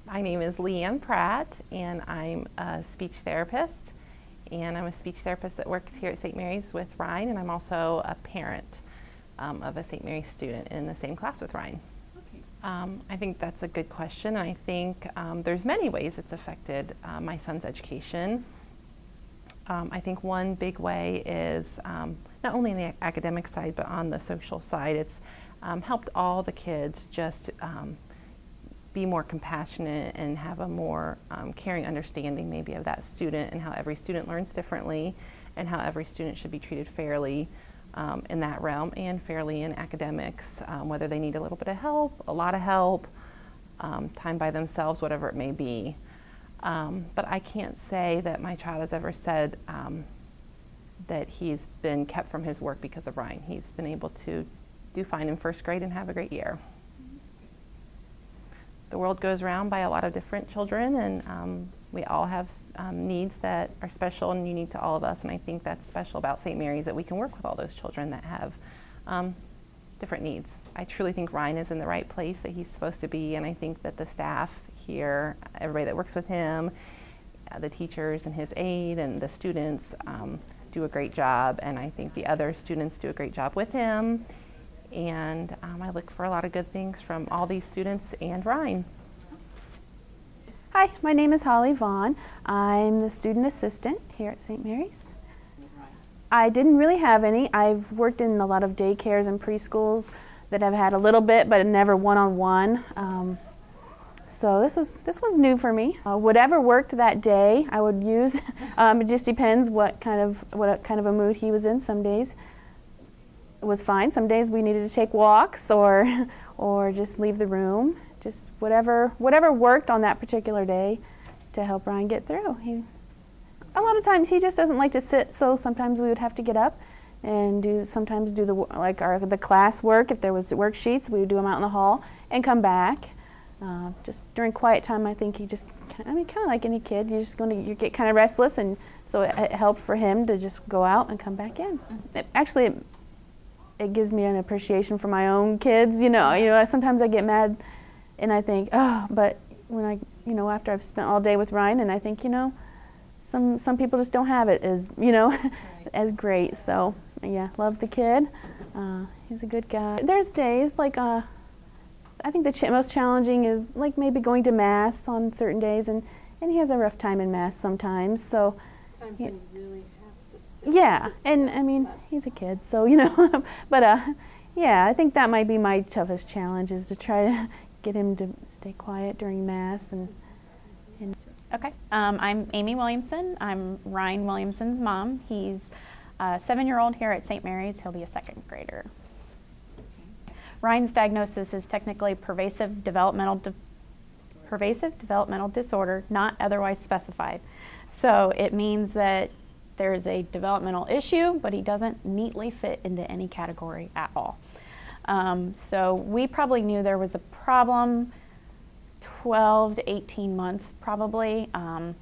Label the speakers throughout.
Speaker 1: My name is Leanne Pratt, and I'm a speech therapist. And I'm a speech therapist that works here at St. Mary's with Ryan, and I'm also a parent of a St. Mary's student in the same class with Ryan.
Speaker 2: Okay.
Speaker 1: I think that's a good question. I think there's many ways it's affected my son's education. I think one big way is not only on the academic side, but on the social side. It's helped all the kids just be more compassionate and have a more caring understanding maybe of that student and how every student learns differently and how every student should be treated fairly in that realm and fairly in academics, whether they need a little bit of help, a lot of help, time by themselves, whatever it may be. But I can't say that my child has ever said that he's been kept from his work because of Ryan. He's been able to do fine in first grade and have a great year. The world goes around by a lot of different children, and we all have needs that are special and unique to all of us, and I think that's special about St. Mary's, that we can work with all those children that have different needs. I truly think Ryan is in the right place that he's supposed to be, and I think that the staff here, everybody that works with him, the teachers and his aide and the students do a great job, and I think the other students do a great job with him. And I look for a lot of good things from all these students and Ryan.
Speaker 3: Hi, my name is Holly Vaughn. I'm the student assistant here at St. Mary's. I didn't really have any. I've worked in a lot of daycares and preschools that have had a little bit, but never one-on-one. So this was new for me. Whatever worked that day, I would use. It just depends what kind of a mood he was in. Some days it was fine. Some days we needed to take walks or just leave the room. Just whatever worked on that particular day to help Ryan get through. A lot of times he just doesn't like to sit, so sometimes we would have to get up and sometimes do the class work. If there was worksheets, we would do them out in the hall and come back. Just during quiet time, I think he just, kind of like any kid, you get kind of restless, and so it helped for him to just go out and come back in. It gives me an appreciation for my own kids. Sometimes I get mad, and I think, oh, but when after I've spent all day with Ryan, and I think, some people just don't have it as, as great. So yeah, love the kid. He's a good guy. There's days like, I think the most challenging is like maybe going to Mass on certain days, and he has a rough time in Mass sometimes. So
Speaker 2: times when he really has to
Speaker 3: yeah, and I mean, he's a kid, so but yeah, I think that might be my toughest challenge, is to try to get him to stay quiet during Mass.
Speaker 4: Okay, I'm Amy Williamson. I'm Ryan Williamson's mom. He's a 7-year-old here at St. Mary's. He'll be a 2nd grader. Ryan's diagnosis is technically pervasive developmental disorder, not otherwise specified. So it means that there's a developmental issue, but he doesn't neatly fit into any category at all. So we probably knew there was a problem 12 to 18 months probably. I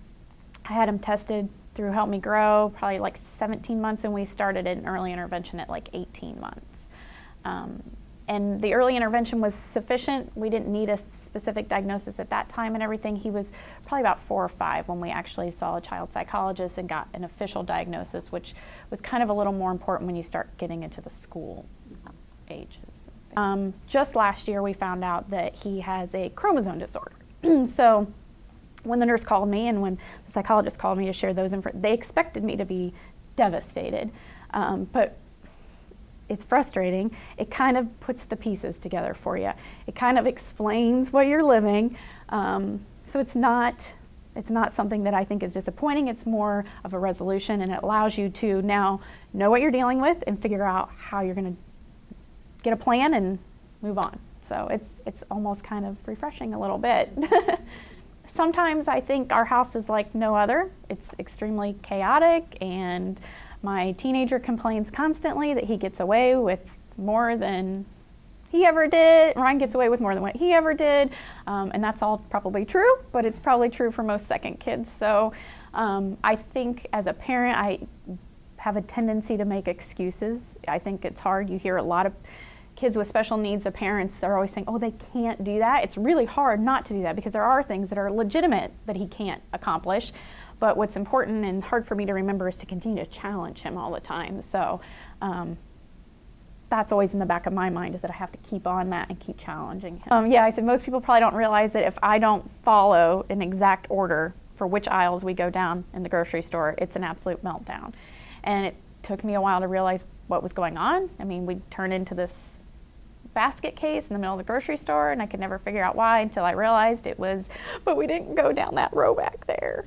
Speaker 4: had him tested through Help Me Grow probably like 17 months, and we started an early intervention at like 18 months. And the early intervention was sufficient. We didn't need a specific diagnosis at that time and everything. He was probably about 4 or 5 when we actually saw a child psychologist and got an official diagnosis, which was kind of a little more important when you start getting into the school ages. Just last year we found out that he has a chromosome disorder. So when the nurse called me and when the psychologist called me to share those they expected me to be devastated. But it's frustrating. It kind of puts the pieces together for you. It kind of explains what you're living. So it's not something that I think is disappointing. It's more of a resolution, and it allows you to now know what you're dealing with and figure out how you're going to get a plan and move on. So it's almost kind of refreshing a little bit. Sometimes I think our house is like no other. It's extremely chaotic, and my teenager complains constantly that he gets away with more than he ever did. Ryan gets away with more than what he ever did. And that's all probably true, but it's probably true for most second kids. So I think as a parent, I have a tendency to make excuses. I think it's hard. You hear a lot of kids with special needs, the parents are always saying, oh, they can't do that. It's really hard not to do that because there are things that are legitimate that he can't accomplish. But what's important and hard for me to remember is to continue to challenge him all the time. So that's always in the back of my mind, is that I have to keep on that and keep challenging him. Yeah, I said most people probably don't realize that if I don't follow an exact order for which aisles we go down in the grocery store, it's an absolute meltdown. And it took me a while to realize what was going on. I mean, we'd turn into this basket case in the middle of the grocery store, and I could never figure out why until I realized it was, but we didn't go down that row back there.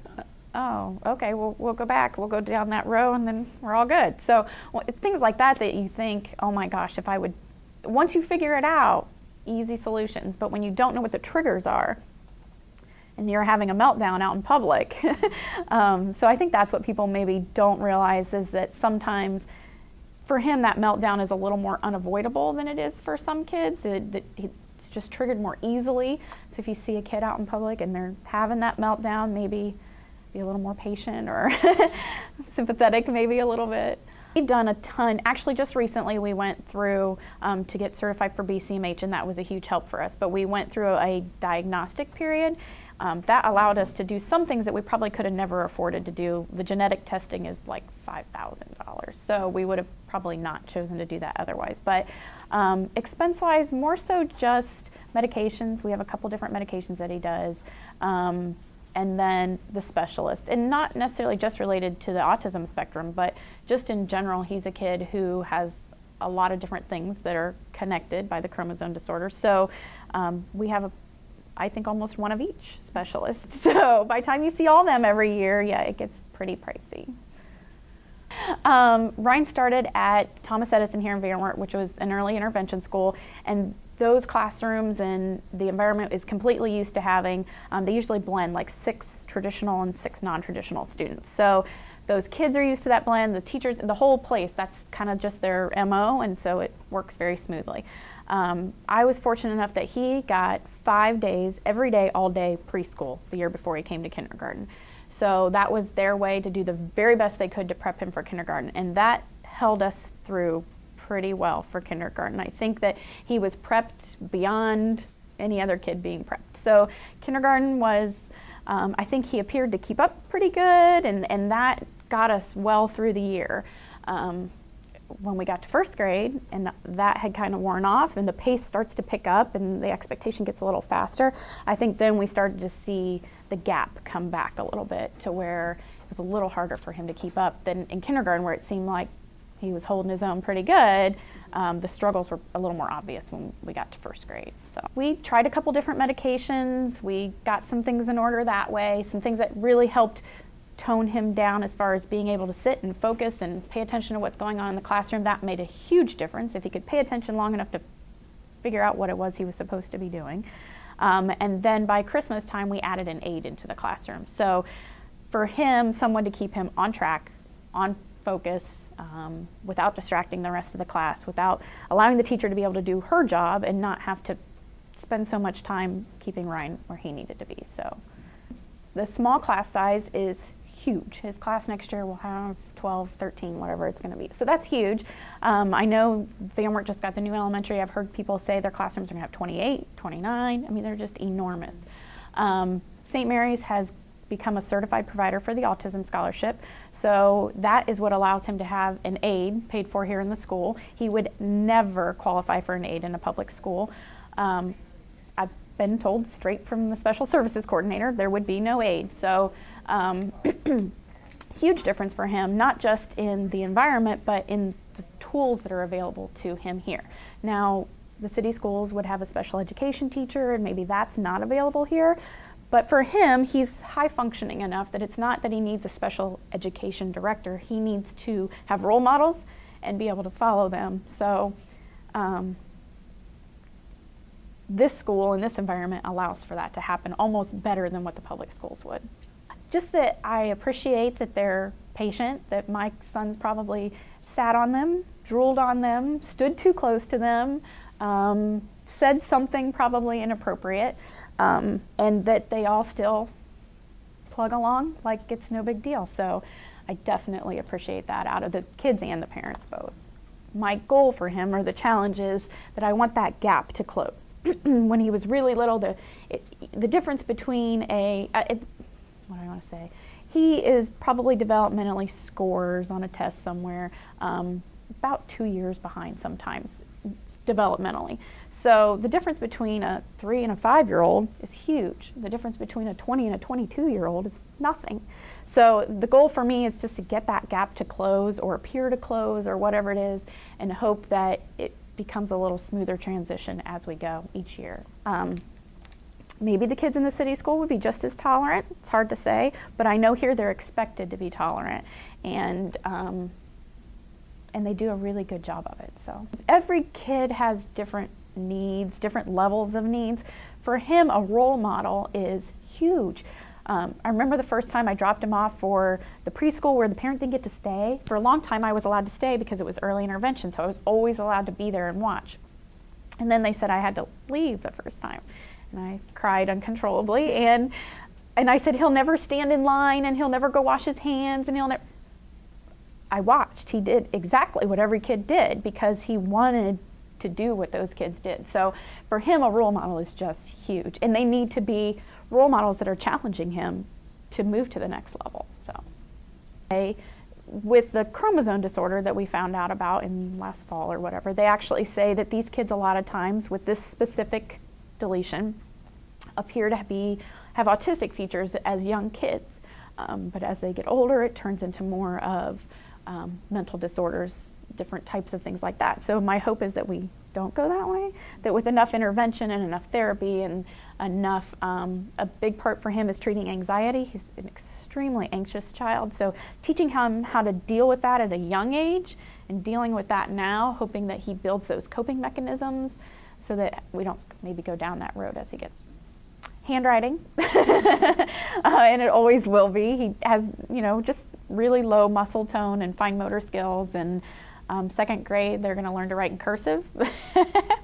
Speaker 4: Oh, okay, we'll go back. We'll go down that row and then we're all good. So things like that you think, oh my gosh, if I would, once you figure it out, easy solutions. But when you don't know what the triggers are and you're having a meltdown out in public. So I think that's what people maybe don't realize, is that sometimes for him that meltdown is a little more unavoidable than it is for some kids. It's just triggered more easily. So if you see a kid out in public and they're having that meltdown, maybe be a little more patient or sympathetic maybe a little bit. We've done a ton. Actually, just recently we went through to get certified for BCMH, and that was a huge help for us. But we went through a diagnostic period. That allowed us to do some things that we probably could have never afforded to do. The genetic testing is like $5,000, so we would have probably not chosen to do that otherwise. But expense-wise, more so just medications. We have a couple different medications that he does. And then the specialist, and not necessarily just related to the autism spectrum, but just in general, he's a kid who has a lot of different things that are connected by the chromosome disorder. So we have, I think, almost one of each specialist. So by the time you see all of them every year, yeah, it gets pretty pricey. Ryan started at Thomas Edison here in Wert, which was an early intervention school, and those classrooms and the environment is completely used to having, they usually blend like 6 traditional and 6 non-traditional students. So those kids are used to that blend, the teachers, the whole place, that's kind of just their MO, and so it works very smoothly. I was fortunate enough that he got 5 days, every day, all day preschool the year before he came to kindergarten. So that was their way to do the very best they could to prep him for kindergarten, and that held us through pretty well for kindergarten. I think that he was prepped beyond any other kid being prepped. So kindergarten was, I think he appeared to keep up pretty good, and that got us well through the year. When we got to 1st grade and that had kind of worn off and the pace starts to pick up and the expectation gets a little faster, I think then we started to see the gap come back a little bit to where it was a little harder for him to keep up than in kindergarten, where it seemed like he was holding his own pretty good. The struggles were a little more obvious when we got to 1st grade. So we tried a couple different medications. We got some things in order that way, some things that really helped tone him down as far as being able to sit and focus and pay attention to what's going on in the classroom. That made a huge difference if he could pay attention long enough to figure out what it was he was supposed to be doing. And then by Christmas time, we added an aide into the classroom. So for him, someone to keep him on track, on focus, without distracting the rest of the class, without allowing the teacher to be able to do her job and not have to spend so much time keeping Ryan where he needed to be. So the small class size is huge. His class next year will have 12, 13, whatever it's going to be. So that's huge. I know Wert just got the new elementary. I've heard people say their classrooms are going to have 28, 29. I mean, they're just enormous. St. Mary's has become a certified provider for the autism scholarship. So that is what allows him to have an aide paid for here in the school. He would never qualify for an aide in a public school. I've been told straight from the special services coordinator there would be no aide. So huge difference for him, not just in the environment, but in the tools that are available to him here. Now, the city schools would have a special education teacher, and maybe that's not available here. But for him, he's high functioning enough that it's not that he needs a special education director. He needs to have role models and be able to follow them. So this school and this environment allows for that to happen almost better than what the public schools would. Just that I appreciate that they're patient, that my sons probably sat on them, drooled on them, stood too close to them, said something probably inappropriate, and that they all still plug along like it's no big deal. So I definitely appreciate that out of the kids and the parents both. my goal for him, or the challenge, is that I want that gap to close. When he was really little, the difference between what do I want to say? He is probably developmentally scores on a test somewhere about 2 years behind sometimes, developmentally. So the difference between a 3 and a 5-year-old is huge. The difference between a 20 and a 22-year-old is nothing. So the goal for me is just to get that gap to close, or appear to close, or whatever it is, and hope that it becomes a little smoother transition as we go each year. Maybe the kids in the city school would be just as tolerant. It's hard to say, but I know here they're expected to be tolerant, and they do a really good job of it. So every kid has different needs, different levels of needs. For him, a role model is huge. I remember the first time I dropped him off for the preschool where the parent didn't get to stay. For a long time I was allowed to stay because it was early intervention, so I was always allowed to be there and watch. And then they said I had to leave the first time. And I cried uncontrollably, and I said, he'll never stand in line, and he'll never go wash his hands, and he'll never. I watched. He did exactly what every kid did because he wanted to do what those kids did. So for him, a role model is just huge, and they need to be role models that are challenging him to move to the next level. So with the chromosome disorder that we found out about in last fall or whatever, they actually say that these kids a lot of times with this specific deletion appear to have autistic features as young kids, but as they get older it turns into more of mental disorders, different types of things like that. So my hope is that we don't go that way, that with enough intervention and enough therapy and enough, a big part for him is treating anxiety. He's an extremely anxious child, so teaching him how to deal with that at a young age and dealing with that now, hoping that he builds those coping mechanisms so that we don't maybe go down that road as he gets. Handwriting, and it always will be. He has, just really low muscle tone and fine motor skills, and second grade they're going to learn to write in cursive.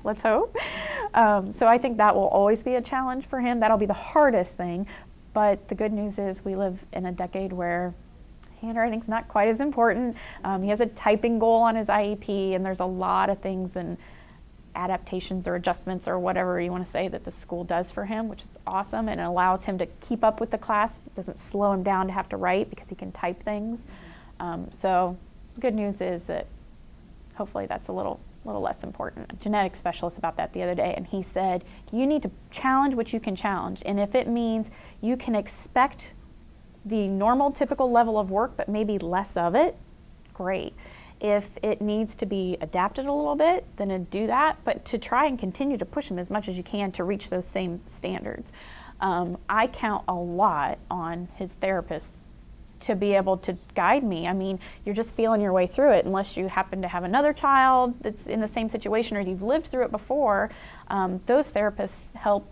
Speaker 4: Let's hope. So I think that will always be a challenge for him. That'll be the hardest thing, but the good news is we live in a decade where handwriting's not quite as important. He has a typing goal on his IEP, and there's a lot of things and adaptations or adjustments or whatever you want to say that the school does for him, which is awesome, and it allows him to keep up with the class. It doesn't slow him down to have to write because he can type things. So the good news is that hopefully that's a little less important. A genetic specialist about that the other day, and he said you need to challenge what you can challenge, and if it means you can expect the normal typical level of work but maybe less of it, great. If it needs to be adapted a little bit, then to do that, but to try and continue to push him as much as you can to reach those same standards. I count a lot on his therapist to be able to guide me. I mean, you're just feeling your way through it unless you happen to have another child that's in the same situation or you've lived through it before. Those therapists help.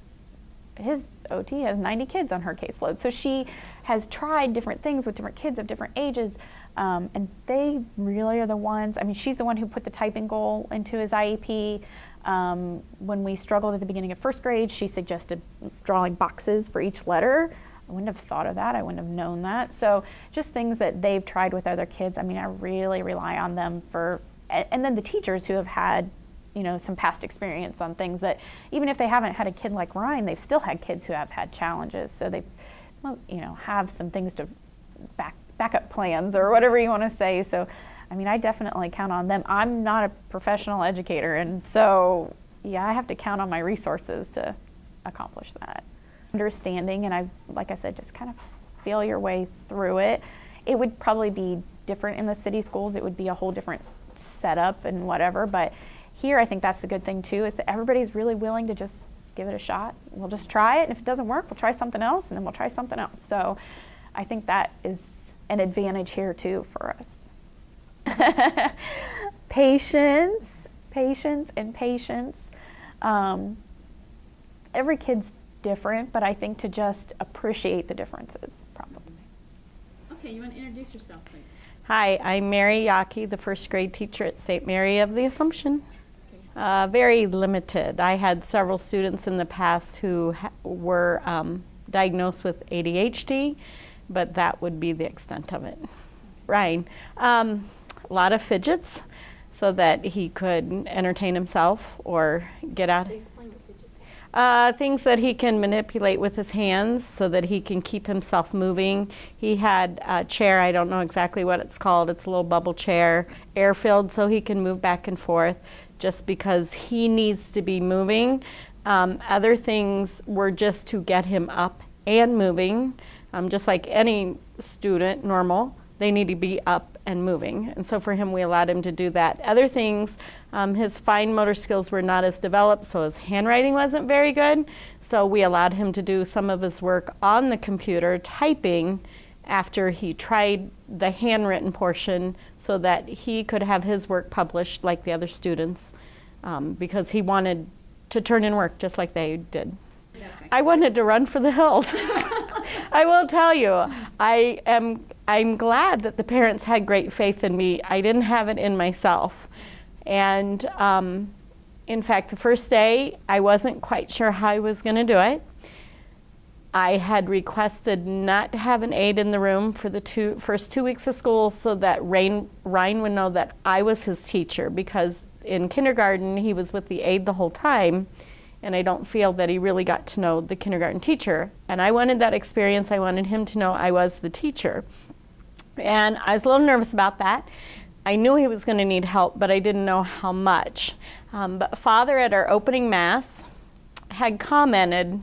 Speaker 4: His OT has 90 kids on her caseload, so she has tried different things with different kids of different ages. And they really are the ones, I mean, she's the one who put the typing goal into his IEP. When we struggled at the beginning of first grade, she suggested drawing boxes for each letter. I wouldn't have thought of that. I wouldn't have known that. So just things that they've tried with other kids. I mean, I really rely on them for, and then the teachers who have had, some past experience on things that, even if they haven't had a kid like Ryan, they've still had kids who have had challenges. So they, have some things to backup plans or whatever you want to say. So, I mean, I definitely count on them. I'm not a professional educator, and so, yeah, I have to count on my resources to accomplish that. Understanding, and like I said, just kind of feel your way through it. It would probably be different in the city schools. It would be a whole different setup and whatever, but here I think that's the good thing too, is that everybody's really willing to just give it a shot. We'll just try it, and if it doesn't work, we'll try something else, and then we'll try something else. So I think that is an advantage here too for us. Patience, and patience. Every kid's different, but I think to just appreciate the differences, probably.
Speaker 2: Okay, you want to introduce yourself, please?
Speaker 5: Hi, I'm Mary Yaki, the first grade teacher at St. Mary of the Assumption. Very limited. I had several students in the past who were diagnosed with ADHD, but that would be the extent of it. Ryan, a lot of fidgets. so that he could entertain himself or get out.
Speaker 2: Explain what fidget.
Speaker 5: Things that he can manipulate with his hands so that he can keep himself moving. He had a chair, I don't know exactly what it's called, it's a little bubble chair, air-filled, so he can move back and forth just because he needs to be moving. Other things were just to get him up and moving, just like any student, normal, they need to be up and moving. And so for him, we allowed him to do that. Other things, his fine motor skills were not as developed, so his handwriting wasn't very good. So we allowed him to do some of his work on the computer, typing, after he tried the handwritten portion so that he could have his work published like the other students, because he wanted to turn in work just like they did.
Speaker 2: Okay.
Speaker 5: I wanted to run for the hills. I will tell you, I'm glad that the parents had great faith in me. I didn't have it in myself. And in fact, the first day, I wasn't quite sure how I was going to do it. I had requested not to have an aide in the room for the first 2 weeks of school so that Ryan would know that I was his teacher, because in kindergarten, he was with the aide the whole time. And I don't feel that he really got to know the kindergarten teacher. And I wanted that experience. I wanted him to know I was the teacher. And I was a little nervous about that. I knew he was going to need help, but I didn't know how much. But Father at our opening Mass had commented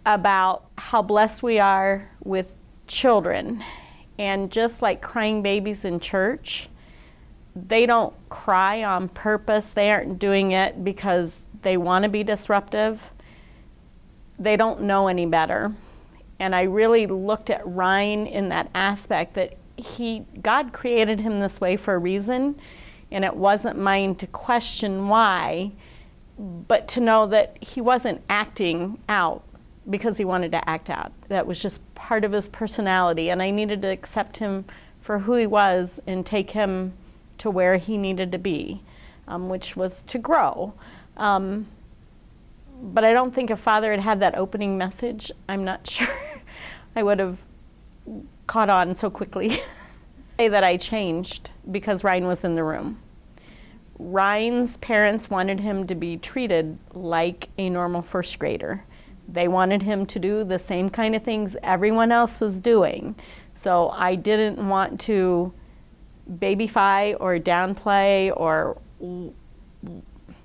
Speaker 5: about how blessed we are with children. And just like crying babies in church, they don't cry on purpose. They aren't doing it because they want to be disruptive. They don't know any better. And I really looked at Ryan in that aspect that God created him this way for a reason, and it wasn't mine to question why, but to know that he wasn't acting out because he wanted to act out. That was just part of his personality, and I needed to accept him for who he was and take him to where he needed to be, which was to grow. But I don't think if Father had had that opening message, I'm not sure I would have caught on so quickly. Say that I changed because Ryan was in the room. Ryan's parents wanted him to be treated like a normal first grader. They wanted him to do the same kind of things everyone else was doing. So I didn't want to babyfy or downplay or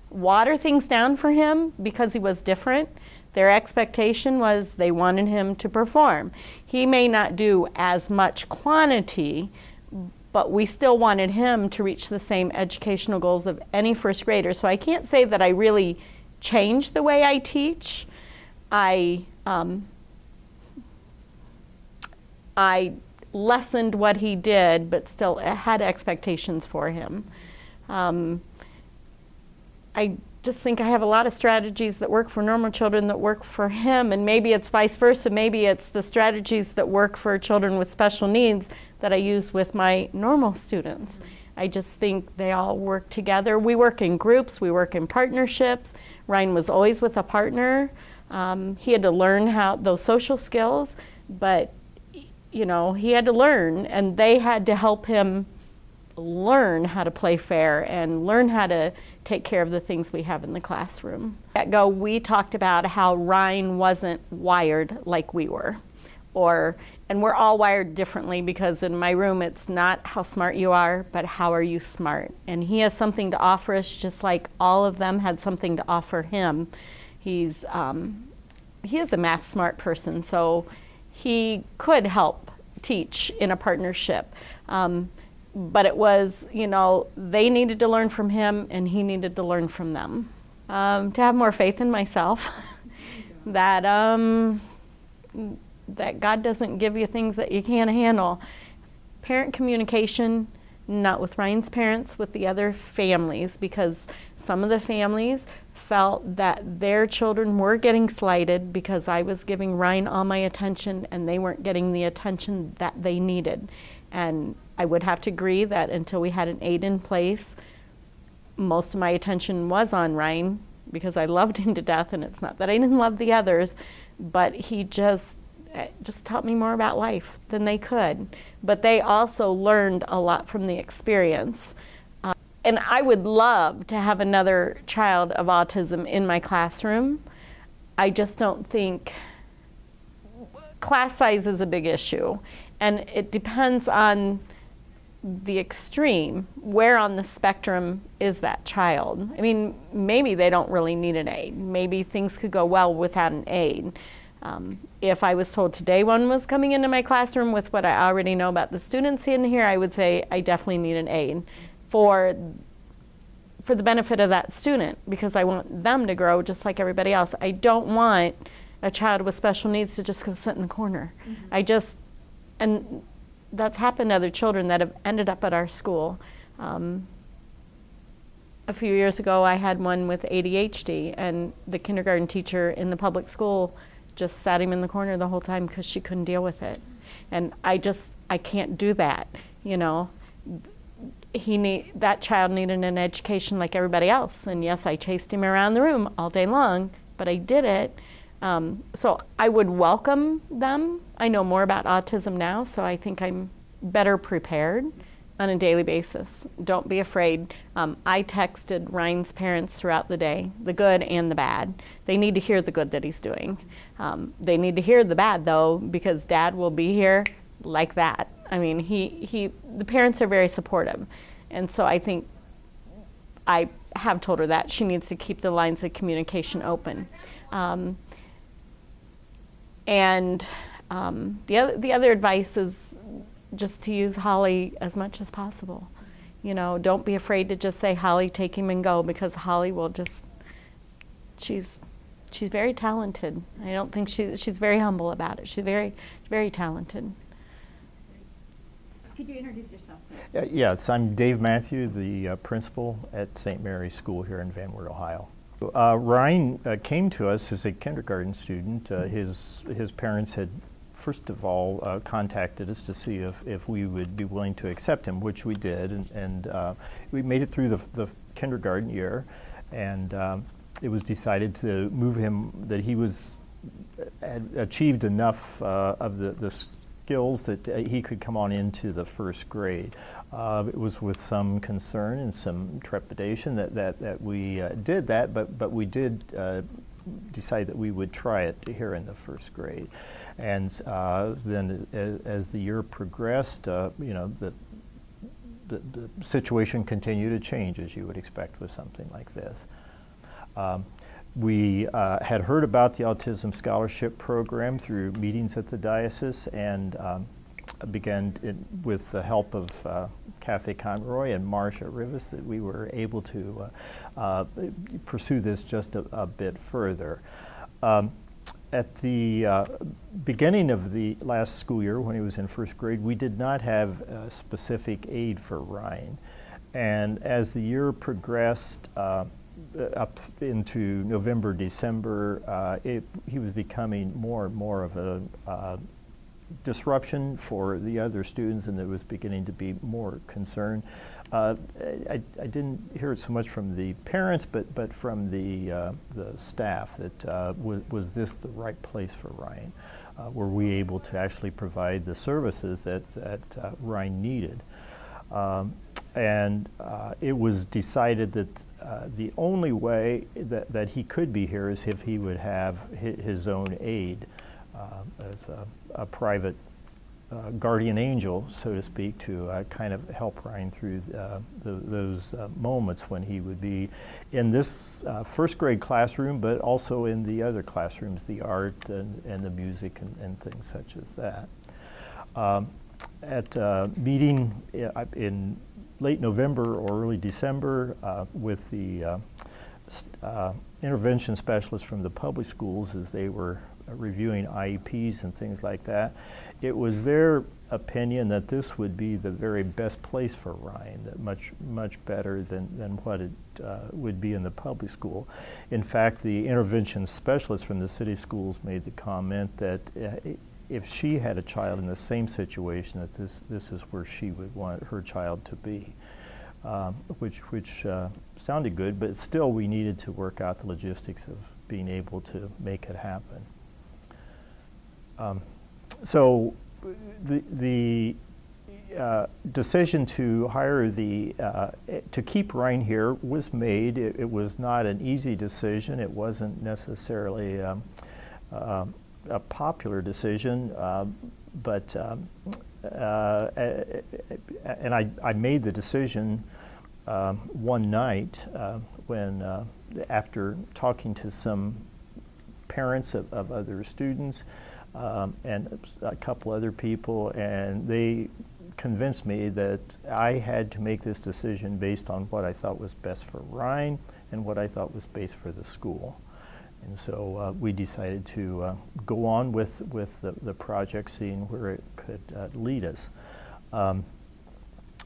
Speaker 5: water things down for him because he was different. Their expectation was they wanted him to perform. He may not do as much quantity, but we still wanted him to reach the same educational goals of any first grader. So I can't say that I really changed the way I teach. I lessened what he did, but still had expectations for him. I just think I have a lot of strategies that work for normal children that work for him, and maybe it's vice versa. Maybe it's the strategies that work for children with special needs that I use with my normal students. I just think they all work together. We work in groups, we work in partnerships. Ryan was always with a partner. He had to learn how those social skills, but you know, he had to learn, and they had to help him learn how to play fair and learn how to take care of the things we have in the classroom. At Go, we talked about how Ryan wasn't wired like we were, and we're all wired differently, because in my room it's not how smart you are, but how are you smart. And he has something to offer us, just like all of them had something to offer him. He is a math smart person, so he could help teach in a partnership. But it was, you know, they needed to learn from him and he needed to learn from them. To have more faith in myself, that God doesn't give you things that you can't handle. Parent communication, not with Ryan's parents, with the other families, because some of the families felt that their children were getting slighted because I was giving Ryan all my attention and they weren't getting the attention that they needed. And I would have to agree that until we had an aide in place, most of my attention was on Ryan because I loved him to death, and it's not that I didn't love the others, but he just taught me more about life than they could. But they also learned a lot from the experience. and I would love to have another child of autism in my classroom. I just don't think class size is a big issue, and it depends on the extreme. Where on the spectrum is that child? I mean, maybe they don't really need an aid. Maybe things could go well without an aid. If I was told today one was coming into my classroom with what I already know about the students in here, I would say I definitely need an aid for the benefit of that student, because I want them to grow just like everybody else. I don't want a child with special needs to just go sit in the corner. And that's happened to other children that have ended up at our school. A few years ago, I had one with ADHD, and the kindergarten teacher in the public school just sat him in the corner the whole time because she couldn't deal with it. And I can't do that, you know. That child needed an education like everybody else. And yes, I chased him around the room all day long, but I did it. So I would welcome them. I know more about autism now, so I think I'm better prepared on a daily basis. Don't be afraid. I texted Ryan's parents throughout the day, the good and the bad. They need to hear the good that he's doing. They need to hear the bad, though, because Dad will be here like that. I mean, the parents are very supportive. And so I think I have told her that she needs to keep the lines of communication open. The other advice is just to use Holly as much as possible. You know, don't be afraid to just say, Holly, take him and go, because Holly will just, she's very talented. I don't think she's very humble about it. She's very, very talented.
Speaker 2: Could you introduce yourself?
Speaker 6: Yes, I'm Dave Matthew, the principal at St. Mary's School here in Van Wert, Ohio. Ryan came to us as a kindergarten student. His parents had, first of all, contacted us to see if we would be willing to accept him, which we did, and we made it through the kindergarten year, and it was decided to move him, that he had achieved enough of the skills that he could come on into the first grade. It was with some concern and some trepidation that we did that, but we did decide that we would try it here in the first grade. And then as the year progressed, you know, the situation continued to change, as you would expect with something like this. We had heard about the Autism Scholarship Program through meetings at the diocese, and began with the help of Kathy Conroy and Marsha Rivas that we were able to pursue this just a bit further. At the beginning of the last school year, when he was in first grade, we did not have a specific aid for Ryan. And as the year progressed, up into November, December, he was becoming more and more of a disruption for the other students, and there was beginning to be more concern. I didn't hear it so much from the parents, but from the staff that was this the right place for Ryan? Were we able to actually provide the services that Ryan needed? It was decided that the only way that he could be here is if he would have his own aide as a private guardian angel, so to speak, to kind of help Ryan through those moments when he would be in this first grade classroom, but also in the other classrooms, the art and the music and things such as that. At a meeting in late November or early December with the intervention specialists from the public schools as they were reviewing IEPs and things like that, it was their opinion that this would be the very best place for Ryan, that much better than what it would be in the public school. In fact, the intervention specialists from the city schools made the comment that if she had a child in the same situation, that this is where she would want her child to be, which sounded good, but still we needed to work out the logistics of being able to make it happen. So decision to hire to keep Ryan here was made. It was not an easy decision. It wasn't necessarily a popular decision, but and I made the decision one night when, after talking to some parents of other students and a couple other people, and they convinced me that I had to make this decision based on what I thought was best for Ryan and what I thought was best for the school. And so we decided to go on with the project, seeing where it could lead us.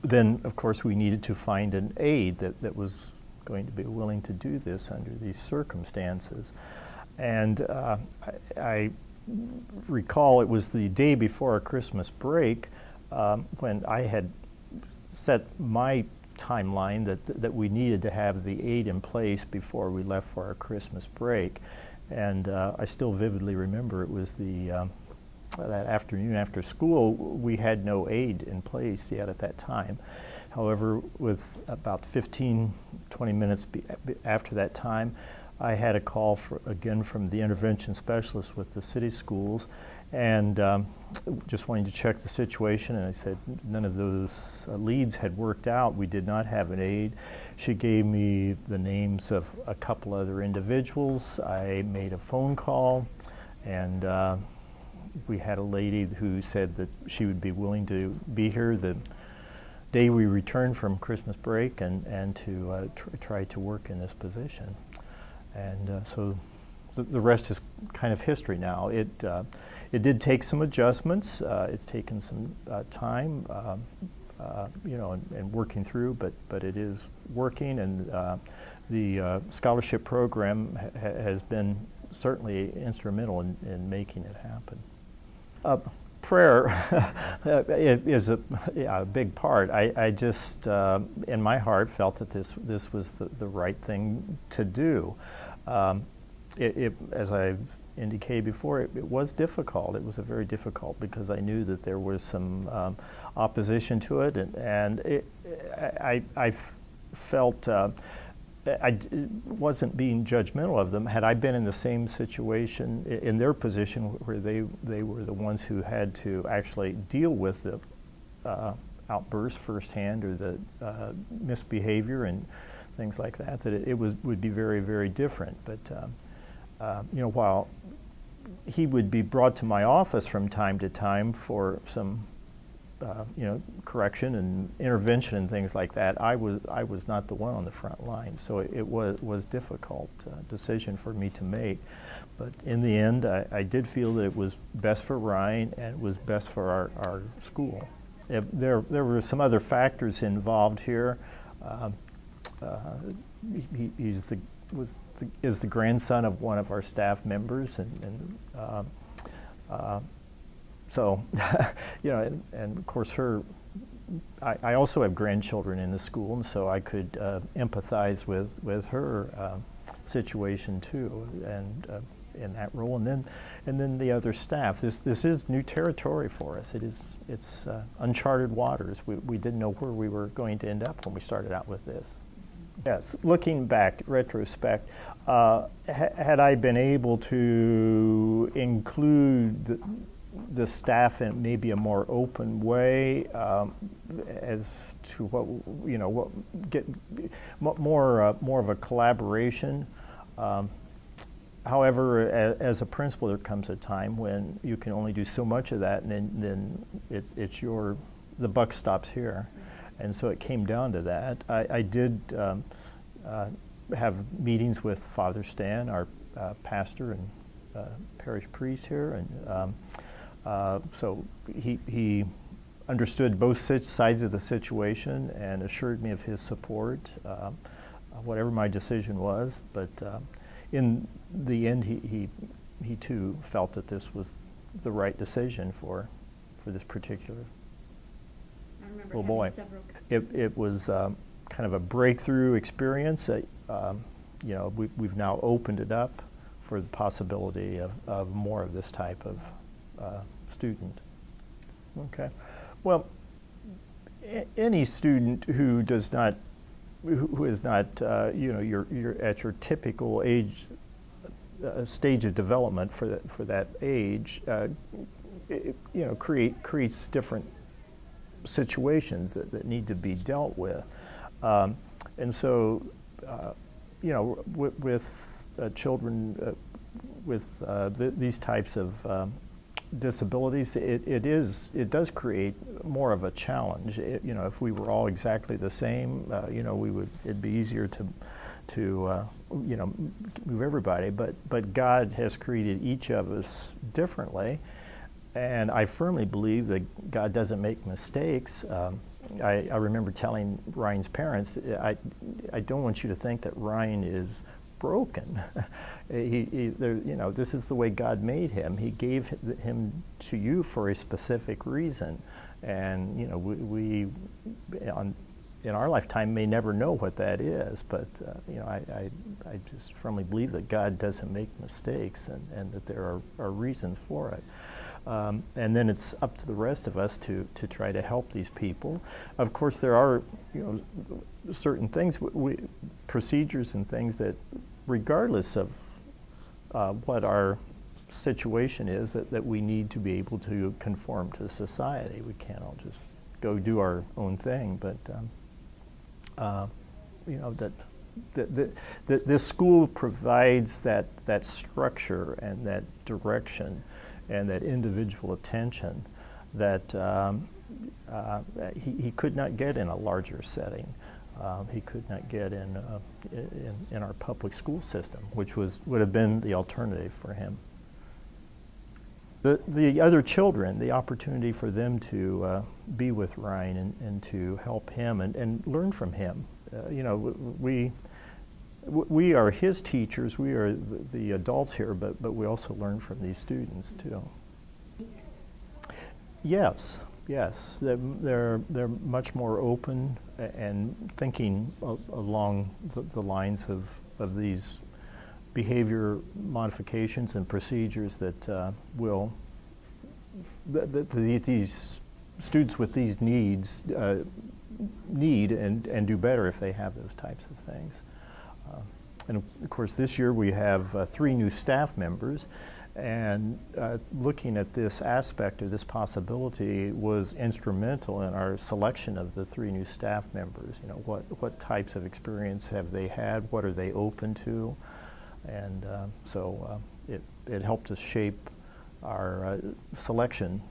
Speaker 6: Then, of course, we needed to find an aide that was going to be willing to do this under these circumstances. And I recall it was the day before our Christmas break when I had set my timeline that we needed to have the aide in place before we left for our Christmas break. And I still vividly remember it was that afternoon after school. We had no aide in place yet at that time. However, with about 15-20 minutes after that time, I had a call again from the intervention specialist with the city schools, and just wanting to check the situation. And I said none of those leads had worked out. We did not have an aide. She gave me the names of a couple other individuals. I made a phone call, and we had a lady who said that she would be willing to be here the day we returned from Christmas break and to try to work in this position. And so the rest is kind of history now. It did take some adjustments. It's taken some time, you know, and working through, but it is working, and the scholarship program has been certainly instrumental in making it happen. Prayer is a big part. I just, in my heart, felt that this was the right thing to do. As I've indicated before, it was difficult. It was very difficult because I knew that there was some opposition to it, and I felt I wasn't being judgmental of them. Had I been in the same situation, in their position, where they were the ones who had to actually deal with the outbursts firsthand, or the misbehavior and things like that, it would be very, very different. But you know, while he would be brought to my office from time to time for some you know, correction and intervention and things like that, I was not the one on the front line. So it was difficult decision for me to make. But in the end, I did feel that it was best for Ryan and it was best for our school. There were some other factors involved here. He is the grandson of one of our staff members, and so, you know, and of course I also have grandchildren in the school, and so I could empathize with her situation too, and in that role, and then the other staff. This is new territory for us. It's uncharted waters. We didn't know where we were going to end up when we started out with this. Yes, looking back, retrospect, had I been able to include the staff in maybe a more open way, as to what, you know, what get more of a collaboration. However, as a principal, there comes a time when you can only do so much of that, and then the buck stops here. And so it came down to that. I did have meetings with Father Stan, our pastor and parish priest here, and so he understood both sides of the situation and assured me of his support, whatever my decision was. But in the end, he too felt that this was the right decision for this particular little boy. It was kind of a breakthrough experience. You know, we've now opened it up for the possibility of more of this type of student. Okay. Well, any student who does not, who is not, you know, you're at your typical age, stage of development for that age, you know, creates different situations that need to be dealt with, and so, you know, with children with these types of disabilities, it does create more of a challenge. You know, if we were all exactly the same, you know, it'd be easier to you know, move everybody. But God has created each of us differently, and I firmly believe that God doesn't make mistakes. I remember telling Ryan's parents, I don't want you to think that Ryan is broken. You know, this is the way God made him. He gave him to you for a specific reason, and you know, we in our lifetime may never know what that is. But you know, I just firmly believe that God doesn't make mistakes, and that there are reasons for it. And then it's up to the rest of us to try to help these people. Of course, there are, you know, certain things, procedures and things that, regardless of what our situation is, that we need to be able to conform to society. We can't all just go do our own thing, but you know, that this school provides that structure and that direction and that individual attention that he could not get in a larger setting. He could not get in our public school system, which would have been the alternative for him. The other children, the opportunity for them to be with Ryan and to help him and learn from him. You know, we are his teachers. We are the adults here, but we also learn from these students too. Yes. Yes, they're much more open and thinking along the lines of these behavior modifications and procedures that will these students with these needs need and do better if they have those types of things. And of course, this year we have 3 new staff members. And looking at this aspect of this possibility was instrumental in our selection of the 3 new staff members. You know, what types of experience have they had? What are they open to? And so it helped us shape our selection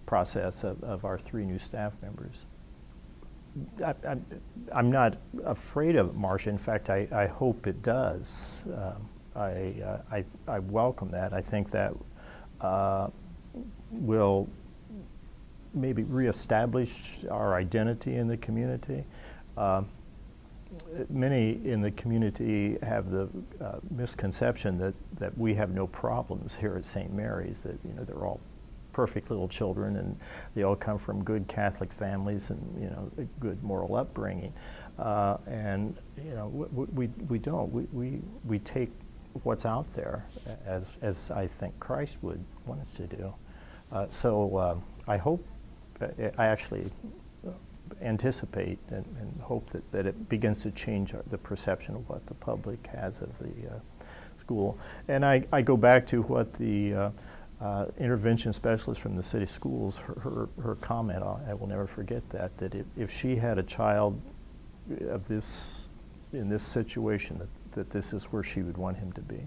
Speaker 6: process of our 3 new staff members. I'm not afraid of it, Marsha. In fact, I hope it does. I welcome that. I think that will maybe reestablish our identity in the community. Many in the community have the misconception that we have no problems here at St. Mary's, that, you know, they're all perfect little children and they all come from good Catholic families and, you know, a good moral upbringing. And, you know, we don't. We take what's out there as I think Christ would want us to do. So I hope, I actually anticipate and hope that it begins to change the perception of what the public has of the school. And I go back to what the intervention specialist from the city schools, her comment, I will never forget that if she had a child of this, in this situation, that this is where she would want him to be.